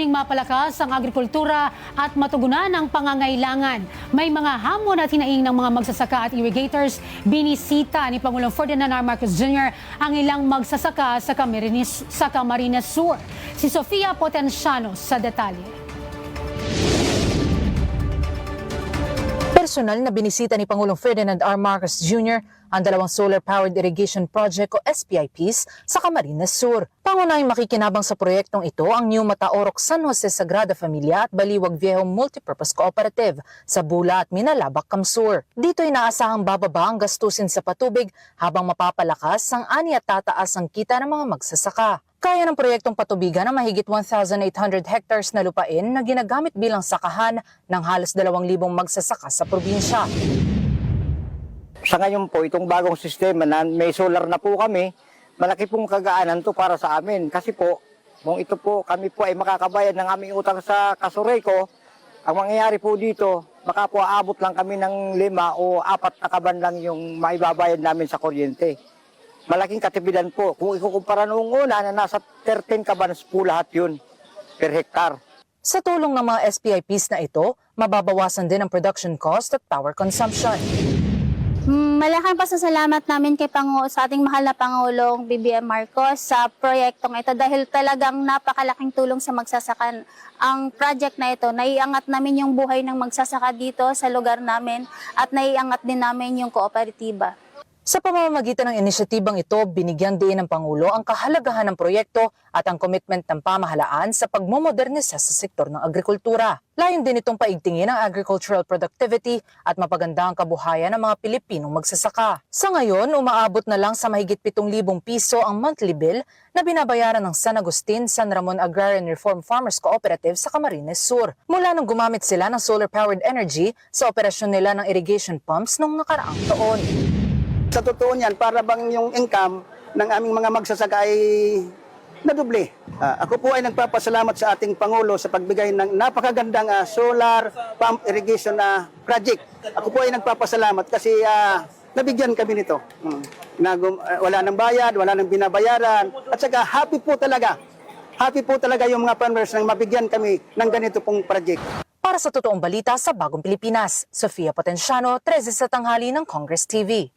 Layuning mapalakas ang agrikultura at matugunan ang pangangailangan. May mga hamon at hinaing ng mga magsasaka at irrigators. Binisita ni Pangulong Ferdinand R. Marcos Jr. ang ilang magsasaka sa Camarines Sur. Si Sofia Potenciano sa detalye. Personal na binisita ni Pangulong Ferdinand R. Marcos Jr. ang dalawang solar-powered irrigation project o SPIPs sa Camarines Sur. Pangunahing makikinabang sa proyektong ito ang New Mataorok San Jose Sagrada Familia at Baliwag Viejo Multipurpose Cooperative sa Bula at Minalabak, Camsur. Dito inaasahang bababa ang gastusin sa patubig habang mapapalakas ang ani at tataas ang kita ng mga magsasaka. Kaya ng proyektong patubigan ang mahigit 1,800 hectares na lupain na ginagamit bilang sakahan ng halos 2,000 magsasaka sa probinsya. Sa ngayon po, itong bagong sistema na may solar na po kami, malaki pong kagaanan to para sa amin. Kasi po, kung ito po, kami po ay makakabayad ng aming utang sa Kasureco, ang mangyayari po dito, baka po aabot lang kami ng 5 o 4 na kaban lang yung maibabayad namin sa kuryente. Malaking katibidan po. Kung ikukumpara noong una na nasa 13 kabans po lahat yun per hektar. Sa tulong ng mga SPIPs na ito, mababawasan din ang production cost at power consumption. Malaking pasasalamat namin sa ating mahal na Pangulong BBM Marcos sa proyektong ito dahil talagang napakalaking tulong sa magsasaka. Ang project na ito, naiangat namin yung buhay ng magsasaka dito sa lugar namin at naiangat din namin yung kooperatiba. Sa pamamagitan ng inisyatibang ito, binigyan din ng Pangulo ang kahalagahan ng proyekto at ang commitment ng pamahalaan sa pagmomodernisa sa sektor ng agrikultura. Layon din itong paigtingin ang agricultural productivity at mapaganda ang kabuhayan ng mga Pilipinong magsasaka. Sa ngayon, umaabot na lang sa mahigit 7,000 piso ang monthly bill na binabayaran ng San Agustin San Ramon Agrarian Reform Farmers Cooperative sa Camarines Sur. Mula nung gumamit sila ng solar-powered energy sa operasyon nila ng irrigation pumps noong nakaraang taon. Sa totoo niyan, para bang yung income ng aming mga magsasaka ay nadoble. Ako po ay nagpapasalamat sa ating Pangulo sa pagbigay ng napakagandang solar pump irrigation project. Ako po ay nagpapasalamat kasi nabigyan kami nito. Wala nang bayad, wala nang binabayaran. At saka happy po talaga. Happy po talaga yung mga farmers nang mabigyan kami ng ganito pong project. Para sa totoong balita sa Bagong Pilipinas, Sofia Potenciano, 13 sa tanghali ng Congress TV.